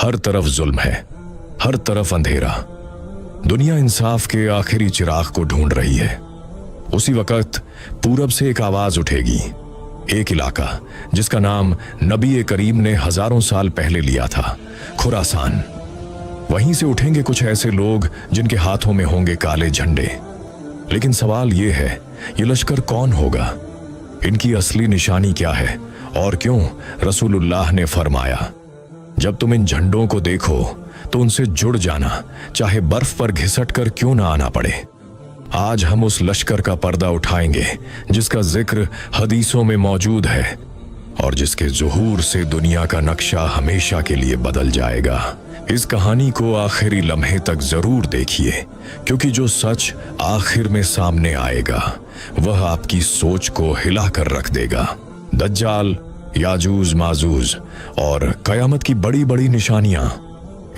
हर तरफ जुल्म है, हर तरफ अंधेरा। दुनिया इंसाफ के आखिरी चिराग को ढूंढ रही है। उसी वक्त पूरब से एक आवाज उठेगी, एक इलाका जिसका नाम नबी करीम ने हजारों साल पहले लिया था, खुरासान। वहीं से उठेंगे कुछ ऐसे लोग जिनके हाथों में होंगे काले झंडे। लेकिन सवाल यह है, ये लश्कर कौन होगा? इनकी असली निशानी क्या है? और क्यों रसूलुल्लाह ने फरमाया, जब तुम इन झंडों को देखो तो उनसे जुड़ जाना, चाहे बर्फ पर घिसट कर क्यों ना आना पड़े। आज हम उस लश्कर का पर्दा उठाएंगे जिसका जिक्र हदीसों में मौजूद है और जिसके ज़ुहूर से दुनिया का नक्शा हमेशा के लिए बदल जाएगा। इस कहानी को आखिरी लम्हे तक जरूर देखिए, क्योंकि जो सच आखिर में सामने आएगा वह आपकी सोच को हिला कर रख देगा। दज्जाल, याजूज माजूज और कयामत की बड़ी बड़ी निशानियां,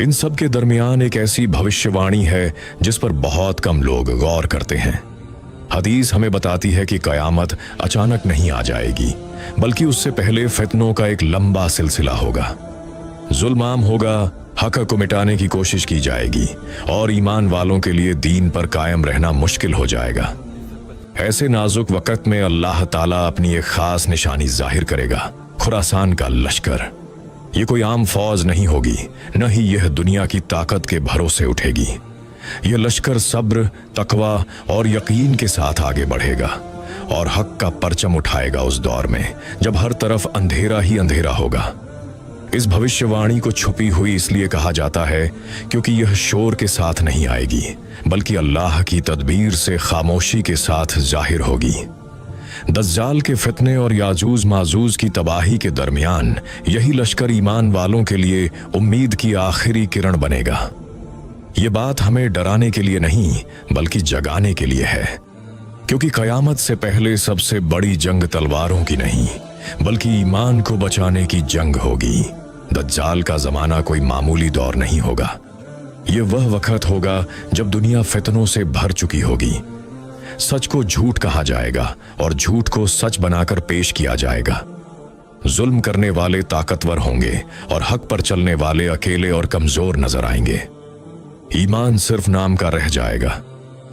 इन सब के दरमियान एक ऐसी भविष्यवाणी है जिस पर बहुत कम लोग गौर करते हैं। हदीस हमें बताती है कि कयामत अचानक नहीं आ जाएगी, बल्कि उससे पहले फितनों का एक लंबा सिलसिला होगा। जुल्म आम होगा, हक को मिटाने की कोशिश की जाएगी और ईमान वालों के लिए दीन पर कायम रहना मुश्किल हो जाएगा। ऐसे नाजुक वक्त में अल्लाह ताला अपनी एक खास निशानी जाहिर करेगा, खुरासान का लश्कर। ये कोई आम फौज नहीं होगी, न ही यह दुनिया की ताकत के भरोसे उठेगी। यह लश्कर सब्र, तकवा और यकीन के साथ आगे बढ़ेगा और हक का परचम उठाएगा उस दौर में जब हर तरफ अंधेरा ही अंधेरा होगा। इस भविष्यवाणी को छुपी हुई इसलिए कहा जाता है क्योंकि यह शोर के साथ नहीं आएगी, बल्कि अल्लाह की तदबीर से खामोशी के साथ जाहिर होगी। दज्जाल के फितने और याजूज माजूज की तबाही के दरमियान यही लश्कर ईमान वालों के लिए उम्मीद की आखिरी किरण बनेगा। ये बात हमें डराने के लिए नहीं, बल्कि जगाने के लिए है, क्योंकि कयामत से पहले सबसे बड़ी जंग तलवारों की नहीं, बल्कि ईमान को बचाने की जंग होगी। दज्जाल का जमाना कोई मामूली दौर नहीं होगा। ये वह वक्त होगा जब दुनिया फितनों से भर चुकी होगी। सच को झूठ कहा जाएगा और झूठ को सच बनाकर पेश किया जाएगा। जुल्म करने वाले ताकतवर होंगे और हक पर चलने वाले अकेले और कमजोर नजर आएंगे। ईमान सिर्फ नाम का रह जाएगा।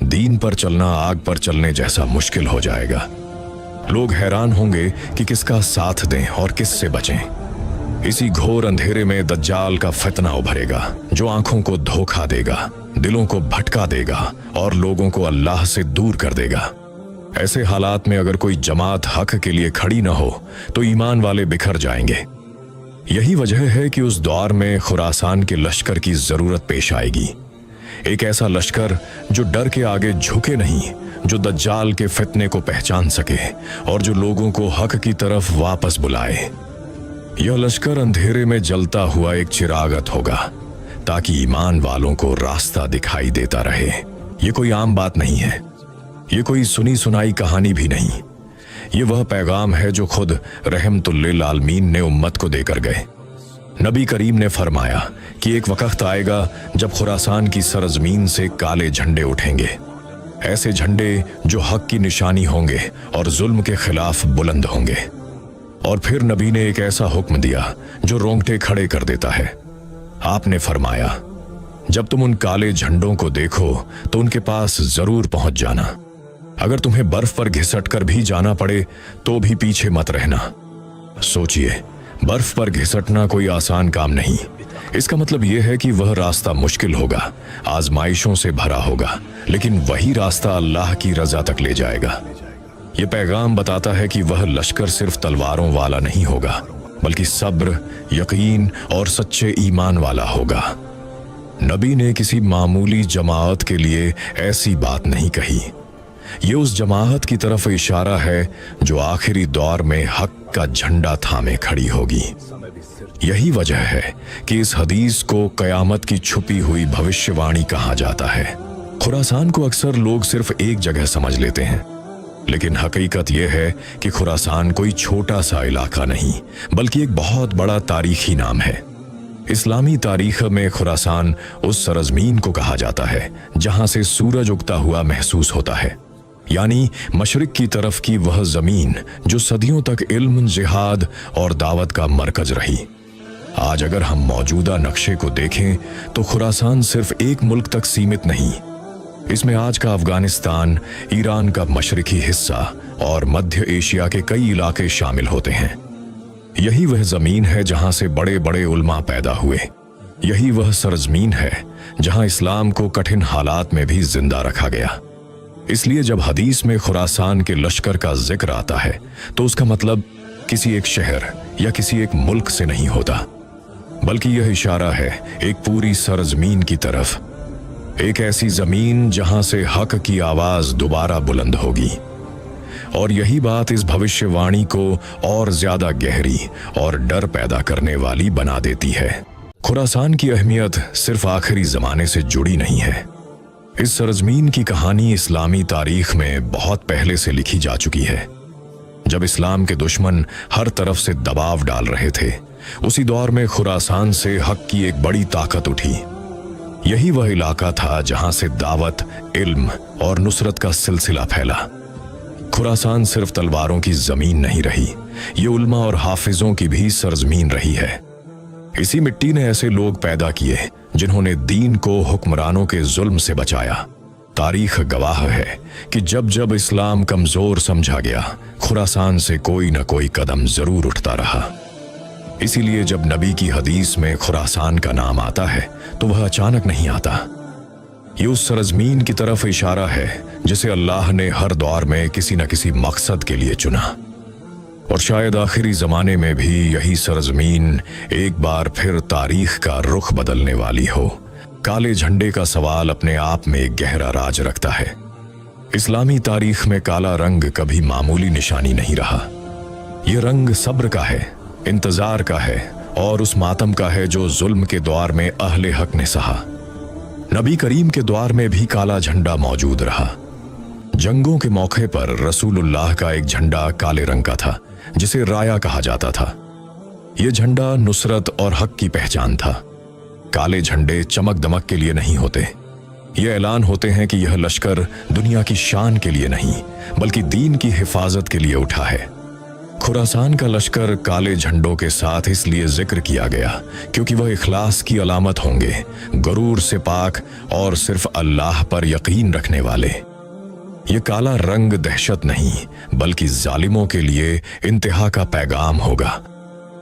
दीन पर चलना आग पर चलने जैसा मुश्किल हो जाएगा। लोग हैरान होंगे कि किसका साथ दें और किससे बचें। इसी घोर अंधेरे में दज्जाल का फितना उभरेगा, जो आंखों को धोखा देगा, दिलों को भटका देगा और लोगों को अल्लाह से दूर कर देगा। ऐसे हालात में अगर कोई जमात हक के लिए खड़ी न हो तो ईमान वाले बिखर जाएंगे। यही वजह है कि उस दौर में खुरासान के लश्कर की जरूरत पेश आएगी। एक ऐसा लश्कर जो डर के आगे झुके नहीं, जो दज्जाल के फितने को पहचान सके और जो लोगों को हक की तरफ वापस बुलाए। यह लश्कर अंधेरे में जलता हुआ एक चिरागत होगा, ताकि ईमान वालों को रास्ता दिखाई देता रहे। ये कोई आम बात नहीं है, ये कोई सुनी सुनाई कहानी भी नहीं। ये वह पैगाम है जो खुद रहमतुल्लिल आलमीन ने उम्मत को देकर गए। नबी करीम ने फरमाया कि एक वक्त आएगा जब खुरासान की सरजमीन से काले झंडे उठेंगे, ऐसे झंडे जो हक की निशानी होंगे और जुल्म के खिलाफ बुलंद होंगे। और फिर नबी ने एक ऐसा हुक्म दिया जो रोंगटे खड़े कर देता है। आपने फरमाया, जब तुम उन काले झंडों को देखो तो उनके पास जरूर पहुंच जाना। अगर तुम्हें बर्फ पर घिसट कर भी जाना पड़े तो भी पीछे मत रहना। सोचिए, बर्फ पर घिसटना कोई आसान काम नहीं। इसका मतलब यह है कि वह रास्ता मुश्किल होगा, आजमाइशों से भरा होगा, लेकिन वही रास्ता अल्लाह की रजा तक ले जाएगा। यह पैगाम बताता है कि वह लश्कर सिर्फ तलवारों वाला नहीं होगा, बल्कि सब्र, यकीन और सच्चे ईमान वाला होगा। नबी ने किसी मामूली जमात के लिए ऐसी बात नहीं कही। ये उस जमात की तरफ इशारा है जो आखिरी दौर में हक का झंडा थामे खड़ी होगी। यही वजह है कि इस हदीस को कयामत की छुपी हुई भविष्यवाणी कहा जाता है। खुरासान को अक्सर लोग सिर्फ एक जगह समझ लेते हैं, लेकिन हकीकत यह है कि खुरासान कोई छोटा सा इलाका नहीं, बल्कि एक बहुत बड़ा तारीखी नाम है। इस्लामी तारीख में खुरासान उस सरजमीन को कहा जाता है जहां से सूरज उगता हुआ महसूस होता है, यानी मशरिक की तरफ की वह जमीन जो सदियों तक इल्म, जिहाद और दावत का मरकज रही। आज अगर हम मौजूदा नक्शे को देखें तो खुरासान सिर्फ एक मुल्क तक सीमित नहीं, इसमें आज का अफगानिस्तान, ईरान का मशरकी हिस्सा और मध्य एशिया के कई इलाके शामिल होते हैं। यही वह जमीन है जहां से बड़े बड़े उलमा पैदा हुए। यही वह सरजमीन है जहां इस्लाम को कठिन हालात में भी जिंदा रखा गया। इसलिए जब हदीस में खुरासान के लश्कर का जिक्र आता है तो उसका मतलब किसी एक शहर या किसी एक मुल्क से नहीं होता, बल्कि यह इशारा है एक पूरी सरजमीन की तरफ, एक ऐसी जमीन जहां से हक की आवाज दोबारा बुलंद होगी। और यही बात इस भविष्यवाणी को और ज्यादा गहरी और डर पैदा करने वाली बना देती है। खुरासान की अहमियत सिर्फ आखिरी जमाने से जुड़ी नहीं है। इस सरजमीन की कहानी इस्लामी तारीख में बहुत पहले से लिखी जा चुकी है। जब इस्लाम के दुश्मन हर तरफ से दबाव डाल रहे थे, उसी दौर में खुरासान से हक की एक बड़ी ताकत उठी। यही वह इलाका था जहां से दावत, इल्म और नुसरत का सिलसिला फैला। खुरासान सिर्फ तलवारों की जमीन नहीं रही, ये उल्मा और हाफिजों की भी सरजमीन रही है। इसी मिट्टी ने ऐसे लोग पैदा किए जिन्होंने दीन को हुक्मरानों के जुल्म से बचाया। तारीख गवाह है कि जब जब इस्लाम कमजोर समझा गया, खुरासान से कोई न कोई कदम जरूर उठता रहा। इसीलिए जब नबी की हदीस में खुरासान का नाम आता है तो वह अचानक नहीं आता। ये उस सरजमीन की तरफ इशारा है जिसे अल्लाह ने हर दौर में किसी न किसी मकसद के लिए चुना, और शायद आखिरी जमाने में भी यही सरजमीन एक बार फिर तारीख का रुख बदलने वाली हो। काले झंडे का सवाल अपने आप में एक गहरा राज रखता है। इस्लामी तारीख में काला रंग कभी मामूली निशानी नहीं रहा। यह रंग सब्र का है, इंतजार का है और उस मातम का है जो जुल्म के दौर में अहले हक ने सहा। नबी करीम के दौर में भी काला झंडा मौजूद रहा। जंगों के मौके पर रसूलुल्लाह का एक झंडा काले रंग का था जिसे राया कहा जाता था। यह झंडा नुसरत और हक की पहचान था। काले झंडे चमक दमक के लिए नहीं होते, ये ऐलान होते हैं कि यह लश्कर दुनिया की शान के लिए नहीं बल्कि दीन की हिफाजत के लिए उठा है। खुरासान का लश्कर काले झंडों के साथ इसलिए जिक्र किया गया क्योंकि वह इखलास की अलामत होंगे, गुरूर से पाक और सिर्फ अल्लाह पर यकीन रखने वाले। ये काला रंग दहशत नहीं बल्कि जालिमों के लिए इंतहा का पैगाम होगा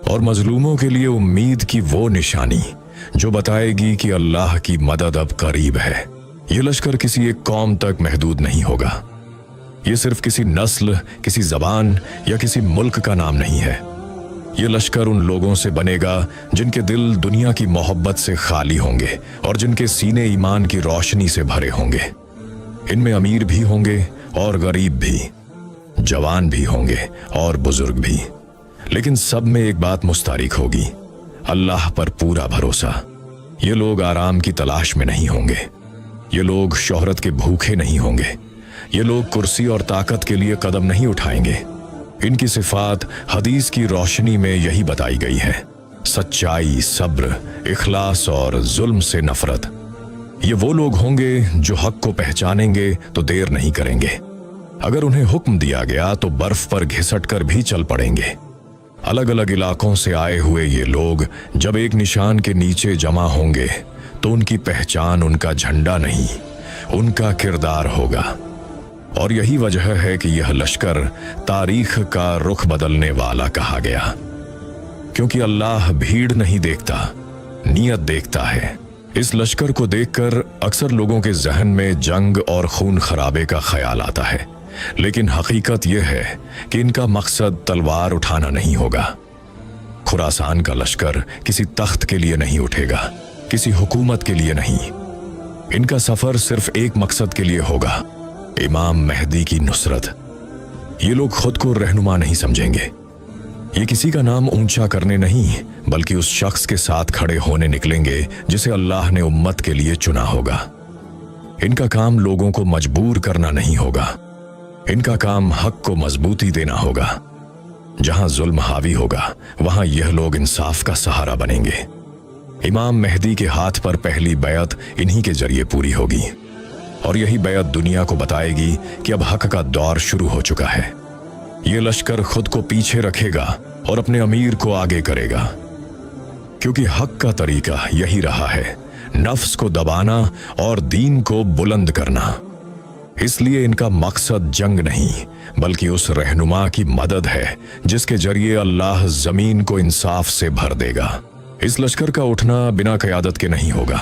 और मजलूमों के लिए उम्मीद की वो निशानी जो बताएगी कि अल्लाह की मदद अब करीब है। ये लश्कर किसी एक कौम तक महदूद नहीं होगा। ये सिर्फ किसी नस्ल, किसी जबान या किसी मुल्क का नाम नहीं है। ये लश्कर उन लोगों से बनेगा जिनके दिल दुनिया की मोहब्बत से खाली होंगे और जिनके सीने ईमान की रोशनी से भरे होंगे। इनमें अमीर भी होंगे और गरीब भी, जवान भी होंगे और बुजुर्ग भी, लेकिन सब में एक बात मुस्तारिक होगी, अल्लाह पर पूरा भरोसा। ये लोग आराम की तलाश में नहीं होंगे, ये लोग शोहरत के भूखे नहीं होंगे, ये लोग कुर्सी और ताकत के लिए कदम नहीं उठाएंगे। इनकी सिफात हदीस की रोशनी में यही बताई गई है, सच्चाई, सब्र, इखलास और जुल्म से नफरत। ये वो लोग होंगे जो हक को पहचानेंगे तो देर नहीं करेंगे। अगर उन्हें हुक्म दिया गया तो बर्फ पर घिसट कर भी चल पड़ेंगे। अलग अलग इलाकों से आए हुए ये लोग जब एक निशान के नीचे जमा होंगे तो उनकी पहचान उनका झंडा नहीं, उनका किरदार होगा। और यही वजह है कि यह लश्कर तारीख का रुख बदलने वाला कहा गया, क्योंकि अल्लाह भीड़ नहीं देखता, नियत देखता है। इस लश्कर को देखकर अक्सर लोगों के जहन में जंग और खून खराबे का ख्याल आता है, लेकिन हकीकत यह है कि इनका मकसद तलवार उठाना नहीं होगा। खुरासान का लश्कर किसी तख्त के लिए नहीं उठेगा, किसी हुकूमत के लिए नहीं। इनका सफर सिर्फ एक मकसद के लिए होगा, इमाम मेहदी की नुसरत। ये लोग खुद को रहनुमा नहीं समझेंगे। ये किसी का नाम ऊंचा करने नहीं बल्कि उस शख्स के साथ खड़े होने निकलेंगे जिसे अल्लाह ने उम्मत के लिए चुना होगा। इनका काम लोगों को मजबूर करना नहीं होगा, इनका काम हक को मजबूती देना होगा। जहां जुल्म हावी होगा वहां यह लोग इंसाफ का सहारा बनेंगे। इमाम मेहदी के हाथ पर पहली बैत इन्हीं के जरिए पूरी होगी और यही बैत दुनिया को बताएगी कि अब हक का दौर शुरू हो चुका है। ये लश्कर खुद को पीछे रखेगा और अपने अमीर को आगे करेगा। क्योंकि हक का तरीका यही रहा है, नफ्स को दबाना और दीन को बुलंद करना। इसलिए इनका मकसद जंग नहीं बल्कि उस रहनुमा की मदद है जिसके जरिए अल्लाह जमीन को इंसाफ से भर देगा। इस लश्कर का उठना बिना क़यादत के नहीं होगा।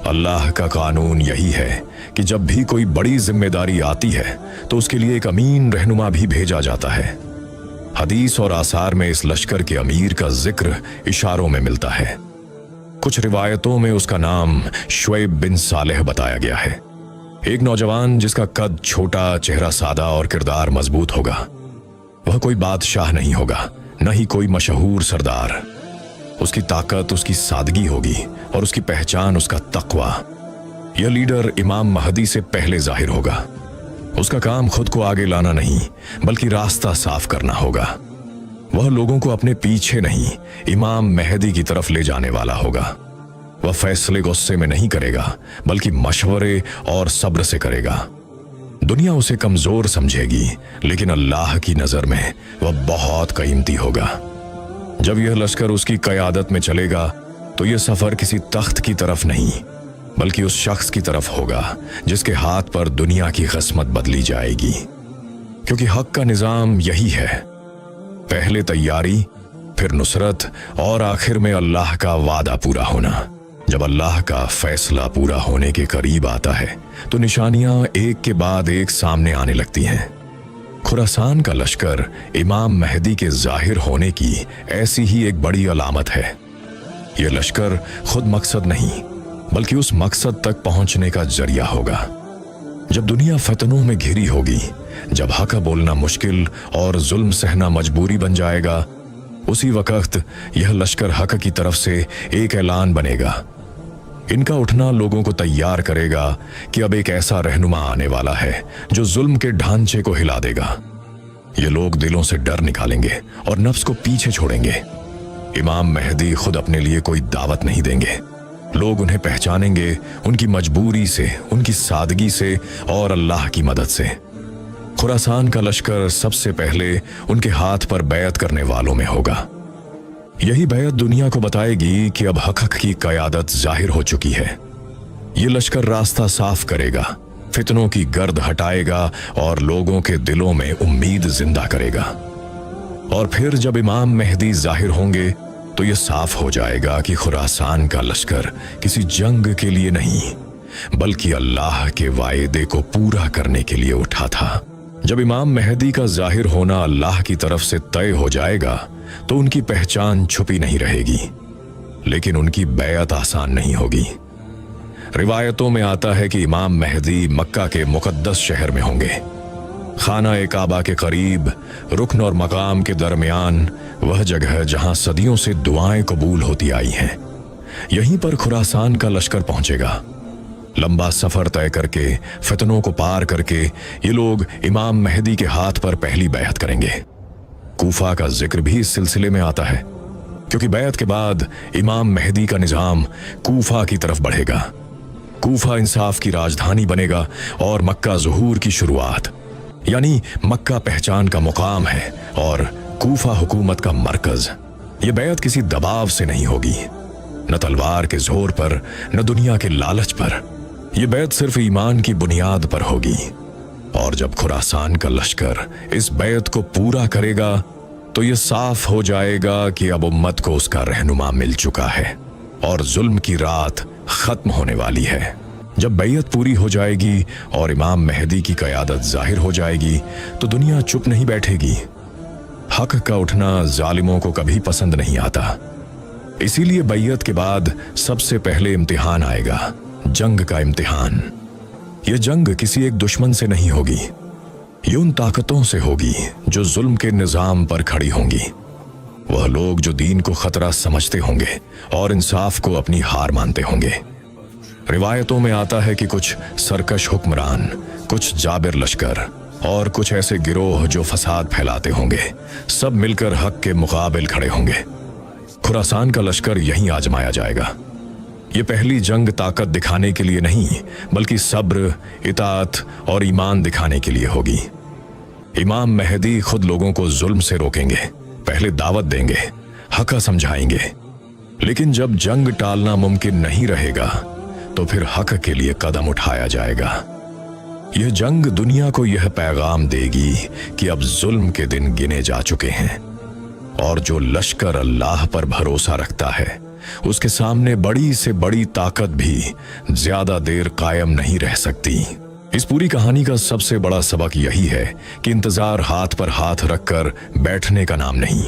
अल्लाह का कानून यही है कि जब भी कोई बड़ी जिम्मेदारी आती है तो उसके लिए एक अमीन रहनुमा भी भेजा जाता है। हदीस और आसार में इस लश्कर के अमीर का जिक्र इशारों में मिलता है। कुछ रिवायतों में उसका नाम शुएब बिन सालेह बताया गया है। एक नौजवान जिसका कद छोटा, चेहरा सादा और किरदार मजबूत होगा। वह कोई बादशाह नहीं होगा, न ही कोई मशहूर सरदार। उसकी ताकत उसकी सादगी होगी और उसकी पहचान उसका तक़वा। यह लीडर इमाम महदी से पहले जाहिर होगा। उसका काम खुद को आगे लाना नहीं बल्कि रास्ता साफ करना होगा। वह लोगों को अपने पीछे नहीं, इमाम महदी की तरफ ले जाने वाला होगा। वह फैसले गुस्से में नहीं करेगा बल्कि मशवरे और सब्र से करेगा। दुनिया उसे कमजोर समझेगी लेकिन अल्लाह की नजर में वह बहुत कीमती होगा। जब यह लश्कर उसकी क़यादत में चलेगा तो यह सफर किसी तख्त की तरफ नहीं बल्कि उस शख्स की तरफ होगा जिसके हाथ पर दुनिया की क़स्मत बदली जाएगी। क्योंकि हक का निज़ाम यही है, पहले तैयारी, फिर नुसरत और आखिर में अल्लाह का वादा पूरा होना। जब अल्लाह का फैसला पूरा होने के करीब आता है तो निशानियां एक के बाद एक सामने आने लगती हैं। खुरासान का लश्कर इमाम महदी के जाहिर होने की ऐसी ही एक बड़ी अलामत है। यह लश्कर खुद मकसद नहीं बल्कि उस मकसद तक पहुंचने का जरिया होगा। जब दुनिया फतनों में घिरी होगी, जब हक बोलना मुश्किल और जुल्म सहना मजबूरी बन जाएगा, उसी वक्त यह लश्कर हक की तरफ से एक ऐलान बनेगा। इनका उठना लोगों को तैयार करेगा कि अब एक ऐसा रहनुमा आने वाला है जो जुल्म के ढांचे को हिला देगा। ये लोग दिलों से डर निकालेंगे और नफ्स को पीछे छोड़ेंगे। इमाम महदी खुद अपने लिए कोई दावत नहीं देंगे। लोग उन्हें पहचानेंगे उनकी मजबूरी से, उनकी सादगी से और अल्लाह की मदद से। खुरासान का लश्कर सबसे पहले उनके हाथ पर बैत करने वालों में होगा। यही बैत दुनिया को बताएगी कि अब हक की क़यादत जाहिर हो चुकी है। ये लश्कर रास्ता साफ करेगा, फितनों की गर्द हटाएगा और लोगों के दिलों में उम्मीद जिंदा करेगा। और फिर जब इमाम महदी जाहिर होंगे तो यह साफ हो जाएगा कि खुरासान का लश्कर किसी जंग के लिए नहीं बल्कि अल्लाह के वायदे को पूरा करने के लिए उठा था। जब इमाम महदी का जाहिर होना अल्लाह की तरफ से तय हो जाएगा तो उनकी पहचान छुपी नहीं रहेगी, लेकिन उनकी बैत आसान नहीं होगी। रिवायतों में आता है कि इमाम महदी मक्का के मुकद्दस शहर में होंगे। खाना ए काबा के करीब, रुकन और मकाम के दरमियान, वह जगह जहां सदियों से दुआएं कबूल होती आई हैं। यहीं पर खुरासान का लश्कर पहुंचेगा। लंबा सफर तय करके, फितनों को पार करके ये लोग इमाम महदी के हाथ पर पहली बैत करेंगे। कूफा का जिक्र भी इस सिलसिले में आता है, क्योंकि बैत के बाद इमाम महदी का निजाम कूफा की तरफ बढ़ेगा। कूफा इंसाफ की राजधानी बनेगा और मक्का ज़ुहूर की शुरुआत, यानी मक्का पहचान का मुकाम है और कूफा हुकूमत का मरकज। ये बैत किसी दबाव से नहीं होगी, न तलवार के जोर पर, न दुनिया के लालच पर। यह बैत सिर्फ ईमान की बुनियाद पर होगी। और जब खुरासान का लश्कर इस बैत को पूरा करेगा तो यह साफ हो जाएगा कि अब उम्मत को उसका रहनुमा मिल चुका है और जुल्म की रात खत्म होने वाली है। जब बैत पूरी हो जाएगी और इमाम महदी की क़यादत जाहिर हो जाएगी तो दुनिया चुप नहीं बैठेगी। हक का उठना जालिमों को कभी पसंद नहीं आता। इसीलिए बैत के बाद सबसे पहले इम्तिहान आएगा, जंग का इम्तिहान। यह जंग किसी एक दुश्मन से नहीं होगी, ये उन ताकतों से होगी जो जुल्म के निज़ाम पर खड़ी होंगी। वह लोग जो दीन को खतरा समझते होंगे और इंसाफ को अपनी हार मानते होंगे। रिवायतों में आता है कि कुछ सरकश हुक्मरान, कुछ जाबिर लश्कर और कुछ ऐसे गिरोह जो फसाद फैलाते होंगे, सब मिलकर हक के मुकाबिल खड़े होंगे। खुरासान का लश्कर यहीं आजमाया जाएगा। ये पहली जंग ताकत दिखाने के लिए नहीं बल्कि सब्र, इताअत और ईमान दिखाने के लिए होगी। इमाम महदी खुद लोगों को जुल्म से रोकेंगे, पहले दावत देंगे, हक़ समझाएंगे, लेकिन जब जंग टालना मुमकिन नहीं रहेगा तो फिर हक के लिए कदम उठाया जाएगा। यह जंग दुनिया को यह पैगाम देगी कि अब जुल्म के दिन गिने जा चुके हैं और जो लश्कर अल्लाह पर भरोसा रखता है उसके सामने बड़ी से बड़ी ताकत भी ज्यादा देर कायम नहीं रह सकती। इस पूरी कहानी का सबसे बड़ा सबक यही है कि इंतजार हाथ पर हाथ रखकर बैठने का नाम नहीं।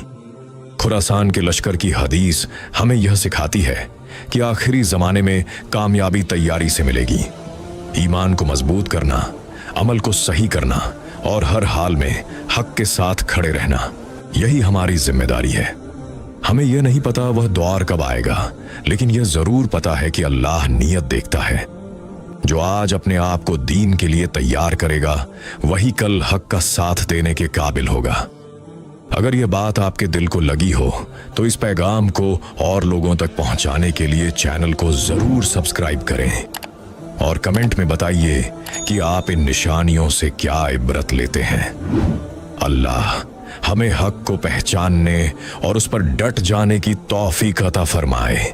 खुरासान के लश्कर की हदीस हमें यह सिखाती है कि आखिरी जमाने में कामयाबी तैयारी से मिलेगी। ईमान को मजबूत करना, अमल को सही करना और हर हाल में हक के साथ खड़े रहना, यही हमारी जिम्मेदारी है। हमें यह नहीं पता वह द्वार कब आएगा, लेकिन यह जरूर पता है कि अल्लाह नियत देखता है। जो आज अपने आप को दीन के लिए तैयार करेगा वही कल हक का साथ देने के काबिल होगा। अगर यह बात आपके दिल को लगी हो तो इस पैगाम को और लोगों तक पहुंचाने के लिए चैनल को जरूर सब्सक्राइब करें और कमेंट में बताइए कि आप इन निशानियों से क्या इबरत लेते हैं। अल्लाह हमें हक को पहचानने और उस पर डट जाने की तौफीक अता फरमाए।